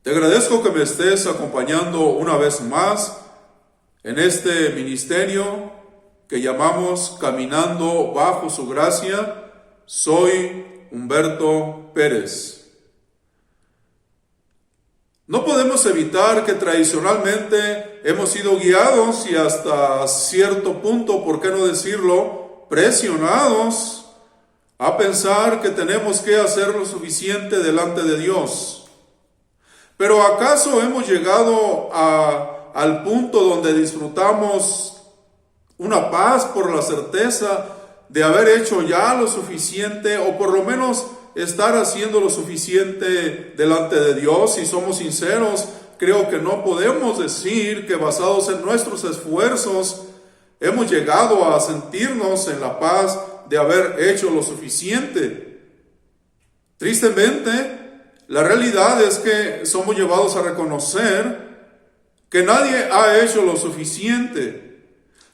Te agradezco que me estés acompañando una vez más en este ministerio que llamamos Caminando bajo su gracia. Soy Humberto Pérez. No podemos evitar que tradicionalmente hemos sido guiados y hasta cierto punto, ¿por qué no decirlo?, presionados a pensar que tenemos que hacer lo suficiente delante de Dios. Pero ¿acaso hemos llegado al punto donde disfrutamos una paz por la certeza de haber hecho ya lo suficiente, o por lo menos estar haciendo lo suficiente delante de Dios? Si somos sinceros, creo que no podemos decir que basados en nuestros esfuerzos hemos llegado a sentirnos en la paz de haber hecho lo suficiente. Tristemente, la realidad es que somos llevados a reconocer que nadie ha hecho lo suficiente.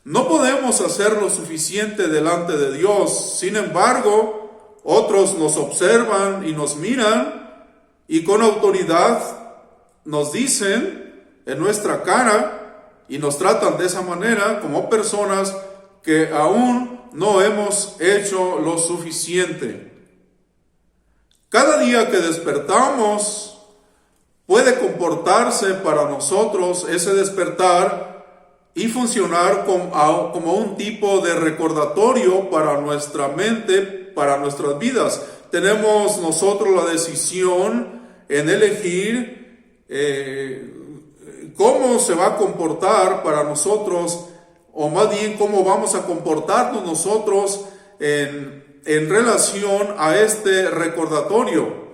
No podemos hacer lo suficiente delante de Dios. Sin embargo, otros nos observan y nos miran y con autoridad nos dicen en nuestra cara y nos tratan de esa manera como personas que aún no hemos hecho lo suficiente. Cada día que despertamos puede comportarse para nosotros ese despertar y funcionar como un tipo de recordatorio para nuestra mente, para nuestras vidas. Tenemos nosotros la decisión en elegir cómo se va a comportar para nosotros, o más bien cómo vamos a comportarnos nosotros en relación a este recordatorio.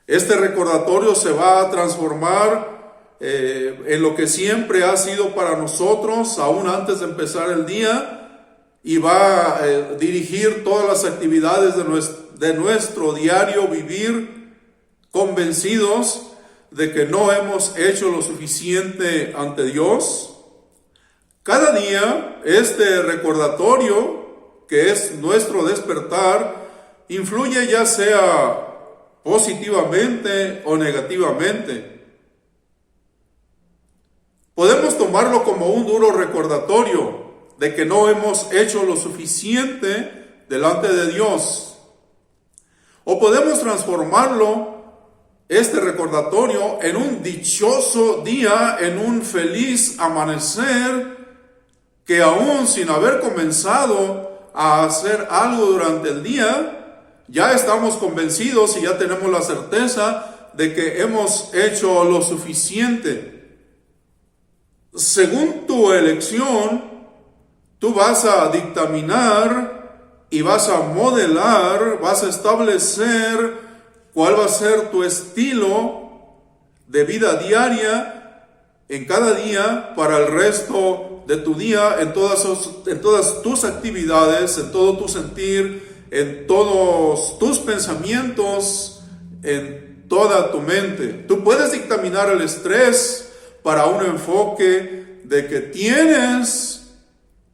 Este recordatorio se va a transformar en lo que siempre ha sido para nosotros, aún antes de empezar el día, y va a dirigir todas las actividades de nuestro diario vivir, convencidos de que no hemos hecho lo suficiente ante Dios. Cada día este recordatorio, que es nuestro despertar, influye ya sea positivamente o negativamente. Podemos tomarlo como un duro recordatorio de que no hemos hecho lo suficiente delante de Dios. O podemos transformarlo, este recordatorio, en un dichoso día, en un feliz amanecer, que aún sin haber comenzado a hacer algo durante el día, ya estamos convencidos y ya tenemos la certeza de que hemos hecho lo suficiente. Según tu elección, tú vas a dictaminar y vas a modelar, vas a establecer cuál va a ser tu estilo de vida diaria en cada día para el resto de tu día, en todas tus actividades, en todo tu sentir, en todos tus pensamientos, en toda tu mente. Tú puedes dictaminar el estrés para un enfoque de que tienes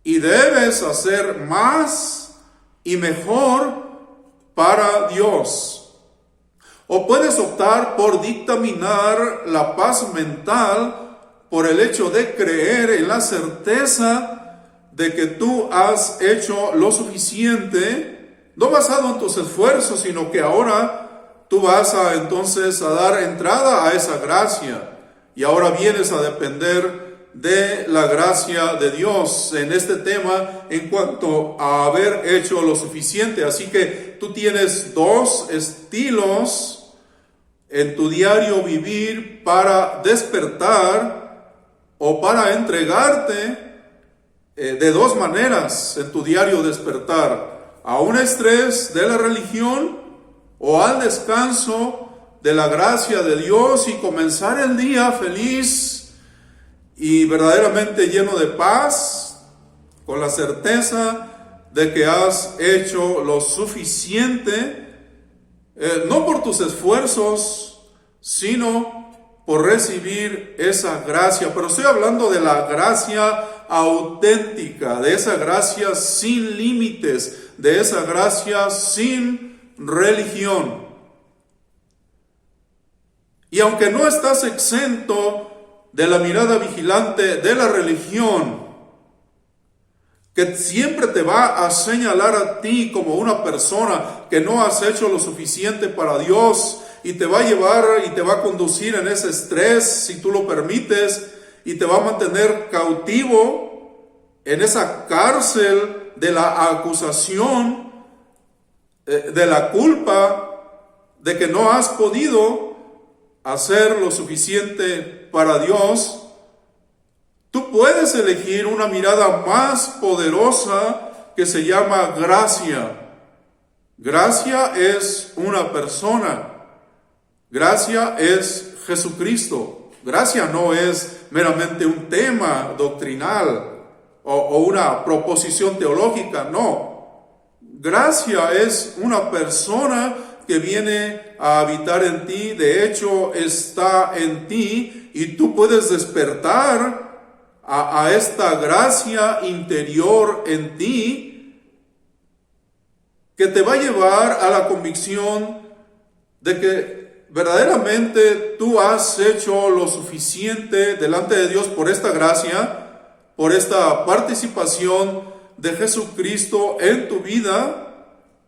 y debes hacer más y mejor para Dios. O puedes optar por dictaminar la paz mental por el hecho de creer en la certeza de que tú has hecho lo suficiente, no basado en tus esfuerzos, sino que ahora tú vas entonces a dar entrada a esa gracia, y ahora vienes a depender de la gracia de Dios en este tema en cuanto a haber hecho lo suficiente. Así que tú tienes dos estilos en tu diario vivir para despertar o para entregarte de dos maneras en tu diario despertar: a un estrés de la religión o al descanso de la gracia de Dios, y comenzar el día feliz y verdaderamente lleno de paz, con la certeza de que has hecho lo suficiente, no por tus esfuerzos, sino por recibir esa gracia. Pero estoy hablando de la gracia auténtica, de esa gracia sin límites, de esa gracia sin religión. Y Y aunque no estás exento de la mirada vigilante de la religión, que siempre te va a señalar a ti como una persona que no has hecho lo suficiente para Dios, y te va a llevar y te va a conducir en ese estrés, si tú lo permites, y te va a mantener cautivo en esa cárcel de la acusación, de la culpa, de que no has podido hacer lo suficiente para Dios. Tú puedes elegir una mirada más poderosa que se llama gracia. Gracia es una persona. Gracia es Jesucristo. Gracia no es meramente un tema doctrinal o una proposición teológica, no. Gracia es una persona que viene a habitar en ti, de hecho está en ti, y tú puedes despertar a esta gracia interior en ti que te va a llevar a la convicción de que verdaderamente tú has hecho lo suficiente delante de Dios por esta gracia, por esta participación de Jesucristo en tu vida,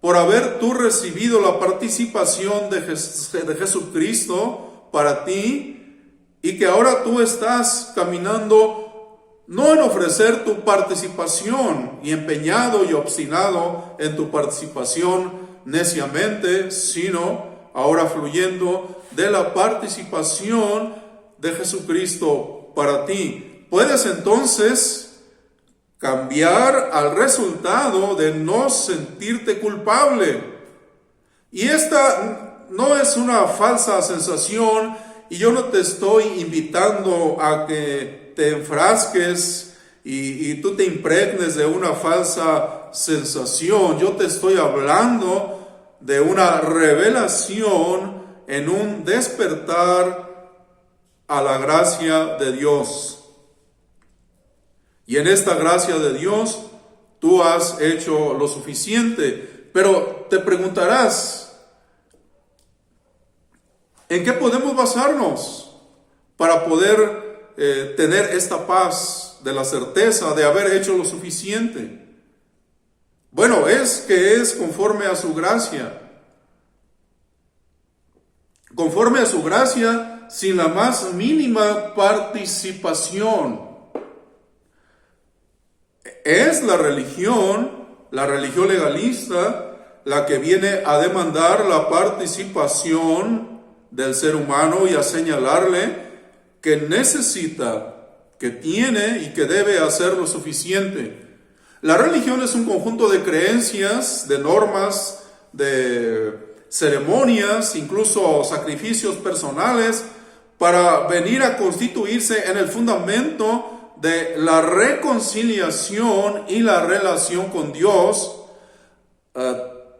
por haber tú recibido la participación de Jesucristo para ti, y que ahora tú estás caminando no en ofrecer tu participación y empeñado y obstinado en tu participación neciamente, sino ahora fluyendo de la participación de Jesucristo para ti. Puedes entonces cambiar al resultado de no sentirte culpable. Y esta no es una falsa sensación, y yo no te estoy invitando a que te enfrasques y tú te impregnes de una falsa sensación. Yo te estoy hablando de una revelación en un despertar a la gracia de Dios. Y en esta gracia de Dios tú has hecho lo suficiente. Pero te preguntarás, ¿en qué podemos basarnos para poder tener esta paz de la certeza de haber hecho lo suficiente? Bueno, es conforme a su gracia. Conforme a su gracia, sin la más mínima participación. Es la religión legalista, la que viene a demandar la participación del ser humano y a señalarle que necesita, que tiene y que debe hacer lo suficiente. La religión es un conjunto de creencias, de normas, de ceremonias, incluso sacrificios personales, para venir a constituirse en el fundamento de la reconciliación y la relación con Dios,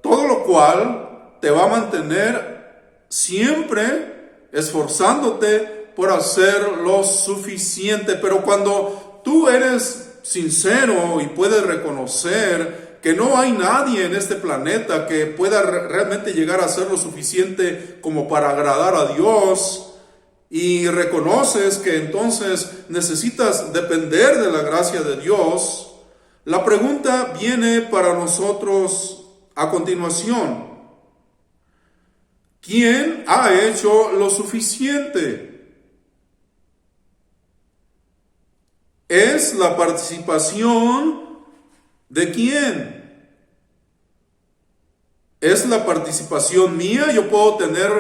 todo lo cual te va a mantener siempre esforzándote por hacer lo suficiente. Pero cuando tú eres sincero y puedes reconocer que no hay nadie en este planeta que pueda realmente llegar a hacer lo suficiente como para agradar a Dios, y reconoces que entonces necesitas depender de la gracia de Dios, la pregunta viene para nosotros a continuación: ¿quién ha hecho lo suficiente? ¿Es la participación de quién? ¿Es la participación mía? Yo puedo tener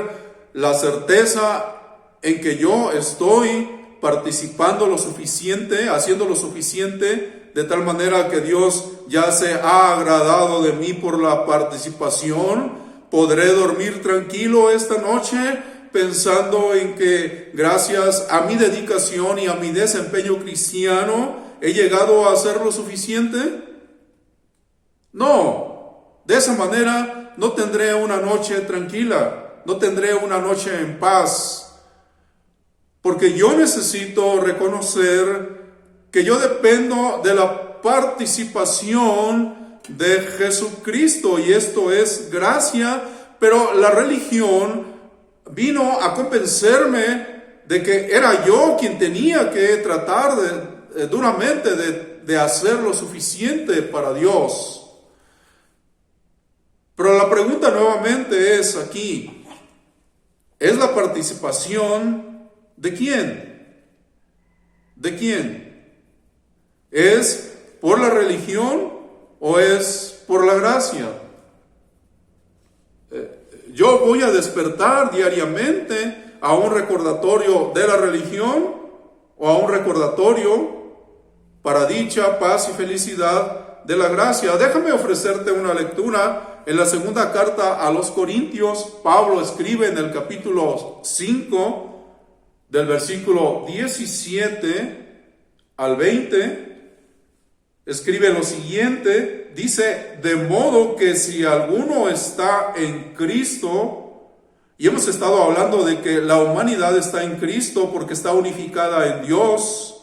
la certeza en que yo estoy participando lo suficiente, haciendo lo suficiente, de tal manera que Dios ya se ha agradado de mí por la participación. ¿Podré dormir tranquilo esta noche pensando en que gracias a mi dedicación y a mi desempeño cristiano he llegado a hacer lo suficiente? No, de esa manera no tendré una noche tranquila, no tendré una noche en paz, porque yo necesito reconocer que yo dependo de la participación de Jesucristo, y esto es gracia. Pero la religión vino a convencerme de que era yo quien tenía que tratar duramente de hacer lo suficiente para Dios. Pero la pregunta nuevamente es aquí, ¿es la participación de quién? ¿De quién? ¿Es por la religión o es por la gracia? Yo voy a despertar diariamente a un recordatorio de la religión o a un recordatorio para dicha, paz y felicidad de la gracia. Déjame ofrecerte una lectura. En la segunda carta a los Corintios, Pablo escribe en el capítulo 5, del versículo 17 al 20, escribe lo siguiente, dice, de modo que si alguno está en Cristo, y hemos estado hablando de que la humanidad está en Cristo porque está unificada en Dios,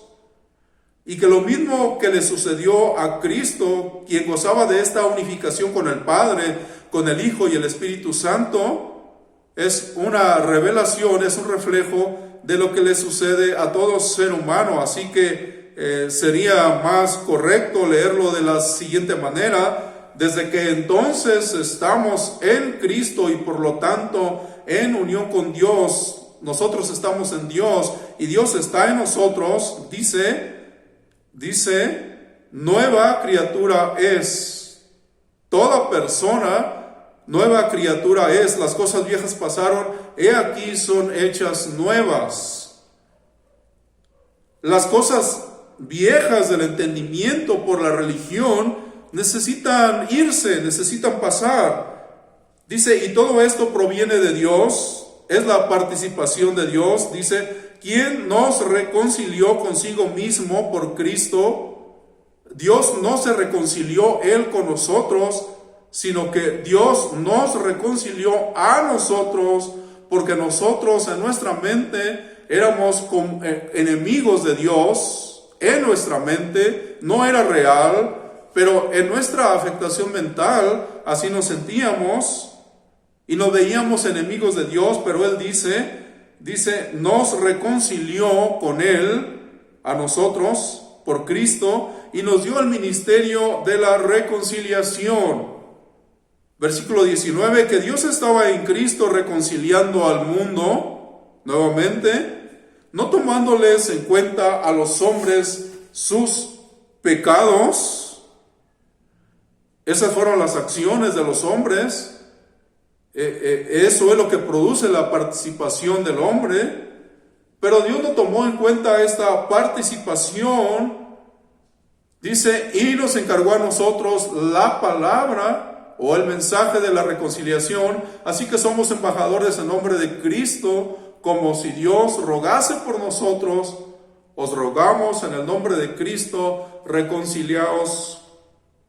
y que lo mismo que le sucedió a Cristo, quien gozaba de esta unificación con el Padre, con el Hijo y el Espíritu Santo, es una revelación, es un reflejo de lo que le sucede a todo ser humano. Así que sería más correcto leerlo de la siguiente manera: desde que entonces estamos en Cristo y por lo tanto en unión con Dios, nosotros estamos en Dios y Dios está en nosotros, dice, nueva criatura es. Toda persona, nueva criatura es. Las cosas viejas pasaron, he aquí son hechas nuevas. Las cosas viejas del entendimiento por la religión necesitan irse, necesitan pasar. Dice, y todo esto proviene de Dios, es la participación de Dios. Dice, ¿quién nos reconcilió consigo mismo por Cristo? Dios no se reconcilió Él con nosotros, sino que Dios nos reconcilió a nosotros, porque nosotros en nuestra mente éramos enemigos de Dios. En nuestra mente no era real, pero en nuestra afectación mental así nos sentíamos y nos veíamos enemigos de Dios. Pero Él dice, nos reconcilió con Él, a nosotros, por Cristo, y nos dio el ministerio de la reconciliación. Versículo 19, que Dios estaba en Cristo reconciliando al mundo, nuevamente, no tomándoles en cuenta a los hombres sus pecados. Esas fueron las acciones de los hombres. Eso es lo que produce la participación del hombre, pero Dios no tomó en cuenta esta participación. Dice, y nos encargó a nosotros la palabra o el mensaje de la reconciliación, así que somos embajadores en nombre de Cristo, como si Dios rogase por nosotros. Os rogamos en el nombre de Cristo, reconciliaos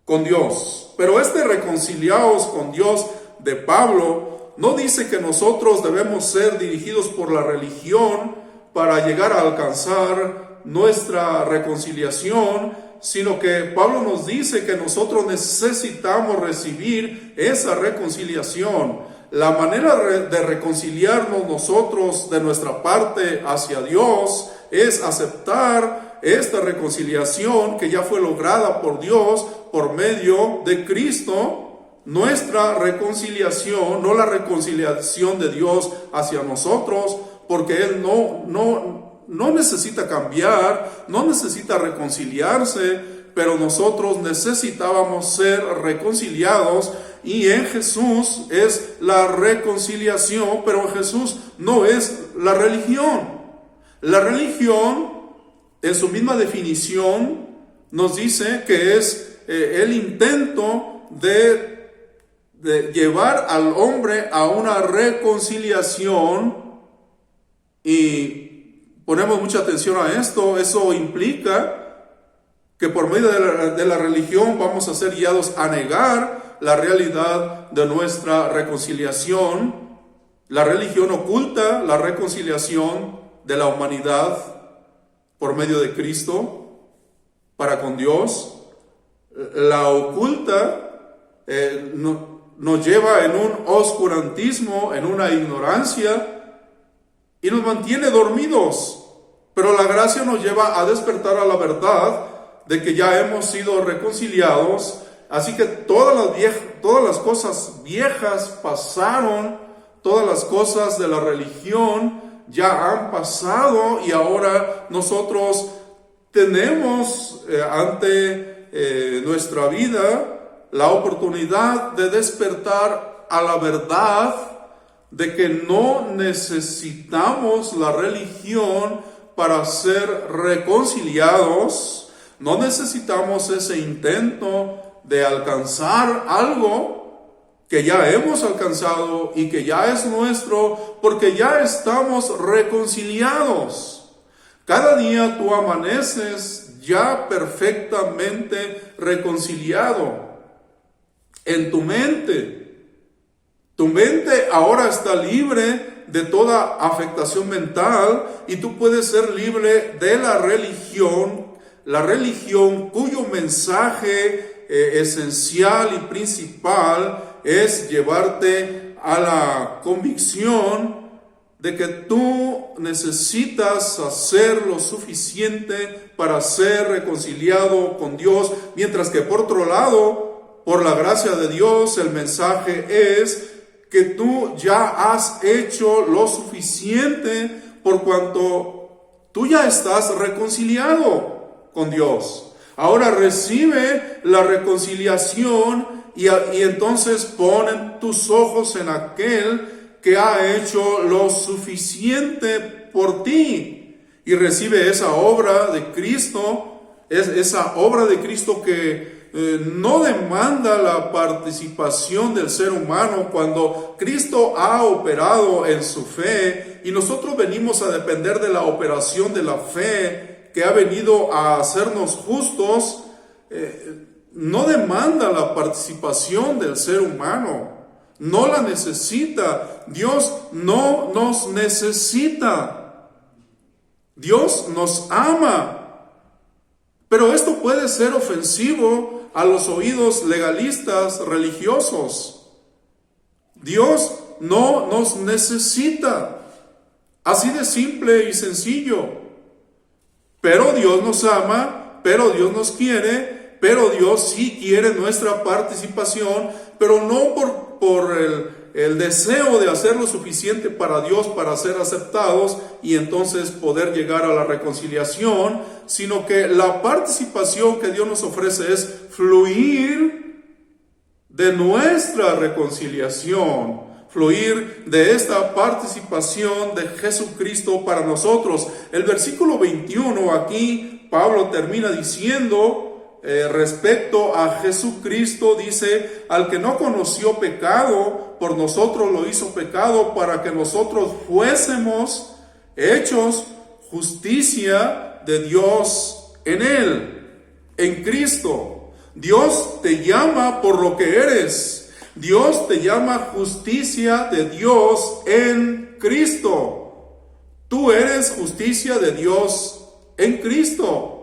con Dios. Pero este reconciliaos con Dios de Pablo no dice que nosotros debemos ser dirigidos por la religión para llegar a alcanzar nuestra reconciliación, sino que Pablo nos dice que nosotros necesitamos recibir esa reconciliación. La manera de reconciliarnos nosotros de nuestra parte hacia Dios es aceptar esta reconciliación que ya fue lograda por Dios por medio de Cristo. Nuestra reconciliación, no la reconciliación de Dios hacia nosotros, porque Él no necesita cambiar, no necesita reconciliarse, pero nosotros necesitábamos ser reconciliados, y en Jesús es la reconciliación, pero en Jesús no es la religión. La religión, en su misma definición, nos dice que es el intento de llevar al hombre a una reconciliación, y ponemos mucha atención a esto. Eso implica que por medio de la religión vamos a ser guiados a negar la realidad de nuestra reconciliación. La religión oculta la reconciliación de la humanidad por medio de Cristo para con Dios. La oculta, nos lleva en un oscurantismo, en una ignorancia, y nos mantiene dormidos. Pero la gracia nos lleva a despertar a la verdad de que ya hemos sido reconciliados. Así que todas las cosas viejas pasaron, todas las cosas de la religión ya han pasado, y ahora nosotros tenemos ante nuestra vida la oportunidad de despertar a la verdad de que no necesitamos la religión para ser reconciliados. No necesitamos ese intento de alcanzar algo que ya hemos alcanzado y que ya es nuestro, porque ya estamos reconciliados. Cada día tú amaneces ya perfectamente reconciliado en tu mente. Tu mente ahora está libre de toda afectación mental y tú puedes ser libre de la religión cuyo mensaje esencial y principal es llevarte a la convicción de que tú necesitas hacer lo suficiente para ser reconciliado con Dios, mientras que por otro lado, por la gracia de Dios, el mensaje es que tú ya has hecho lo suficiente por cuanto tú ya estás reconciliado con Dios. Ahora recibe la reconciliación y entonces ponen tus ojos en aquel que ha hecho lo suficiente por ti, y recibe esa obra de Cristo, esa obra de Cristo que no demanda la participación del ser humano cuando Cristo ha operado en su fe, y nosotros venimos a depender de la operación de la fe que ha venido a hacernos justos. No demanda la participación del ser humano, no la necesita. Dios no nos necesita, Dios nos ama. Pero esto puede ser ofensivo a los oídos legalistas religiosos. Dios no nos necesita, así de simple y sencillo. Pero Dios nos ama, pero Dios nos quiere, pero Dios sí quiere nuestra participación, pero no por el deseo de hacer lo suficiente para Dios para ser aceptados y entonces poder llegar a la reconciliación, sino que la participación que Dios nos ofrece es fluir de nuestra reconciliación, fluir de esta participación de Jesucristo para nosotros. El versículo 21 aquí, Pablo termina diciendo, respecto a Jesucristo, dice: al que no conoció pecado, por nosotros lo hizo pecado, para que nosotros fuésemos hechos justicia de Dios en él, en Cristo. Dios te llama por lo que eres. Dios te llama justicia de Dios en Cristo. Tú eres justicia de Dios en Cristo.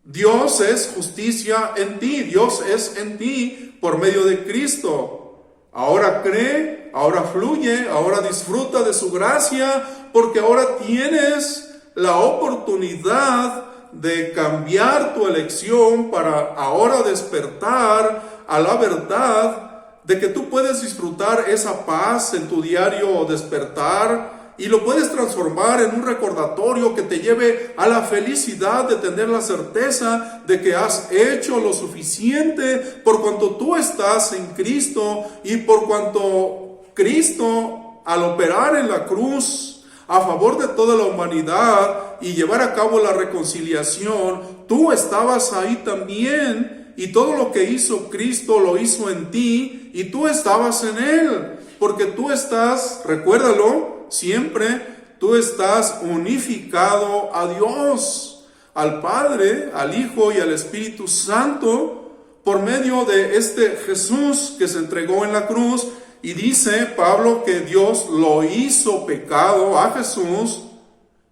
Dios es justicia en ti, Dios es en ti por medio de Cristo. Ahora cree, ahora fluye, ahora disfruta de su gracia, porque ahora tienes la oportunidad de cambiar tu elección para ahora despertar a la verdad de que tú puedes disfrutar esa paz en tu diario despertar, y lo puedes transformar en un recordatorio que te lleve a la felicidad de tener la certeza de que has hecho lo suficiente por cuanto tú estás en Cristo, y por cuanto Cristo, al operar en la cruz a favor de toda la humanidad y llevar a cabo la reconciliación, tú estabas ahí también, y todo lo que hizo Cristo lo hizo en ti, y tú estabas en Él, porque tú estás, recuérdalo, siempre tú estás unificado a Dios, al Padre, al Hijo y al Espíritu Santo, por medio de este Jesús que se entregó en la cruz. Y dice Pablo que Dios lo hizo pecado a Jesús.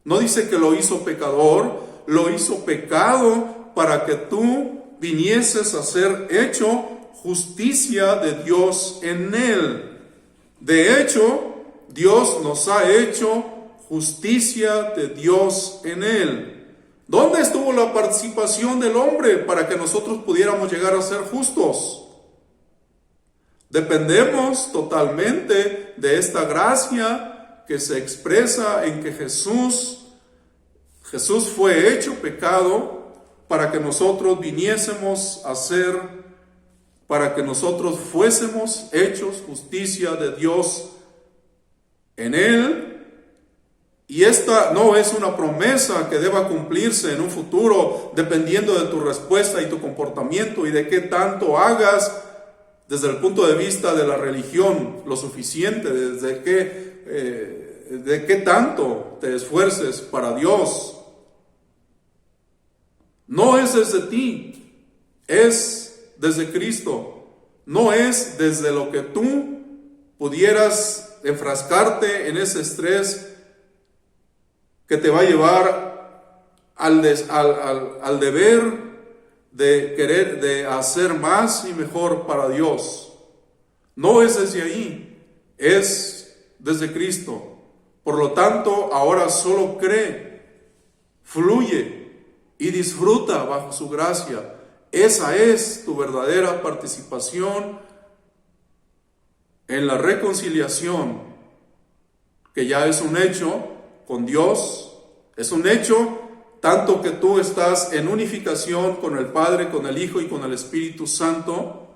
No dice que lo hizo pecador, lo hizo pecado para que tú vinieses a ser hecho justicia de Dios en él. De hecho, Dios nos ha hecho justicia de Dios en él. ¿Dónde estuvo la participación del hombre para que nosotros pudiéramos llegar a ser justos? Dependemos totalmente de esta gracia que se expresa en que Jesús fue hecho pecado para que nosotros viniésemos a ser, para que nosotros fuésemos hechos justicia de Dios en él. Y esta no es una promesa que deba cumplirse en un futuro dependiendo de tu respuesta y tu comportamiento y de qué tanto hagas desde el punto de vista de la religión lo suficiente, de qué tanto te esfuerces para Dios. No es desde ti, es desde Cristo. No es desde lo que tú pudieras enfrascarte en ese estrés que te va a llevar al deber de querer de hacer más y mejor para Dios. No es desde ahí, es desde Cristo. Por lo tanto, ahora solo cree, fluye y disfruta bajo su gracia. Esa es tu verdadera participación en la reconciliación, que ya es un hecho con Dios. Es un hecho tanto que tú estás en unificación con el Padre, con el Hijo y con el Espíritu Santo,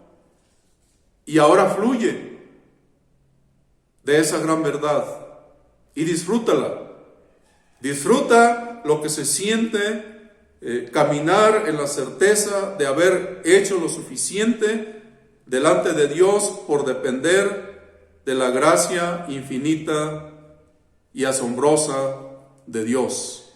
y ahora fluye de esa gran verdad y disfrútala. Disfruta lo que se siente caminar en la certeza de haber hecho lo suficiente delante de Dios por depender de la gracia infinita y asombrosa de Dios.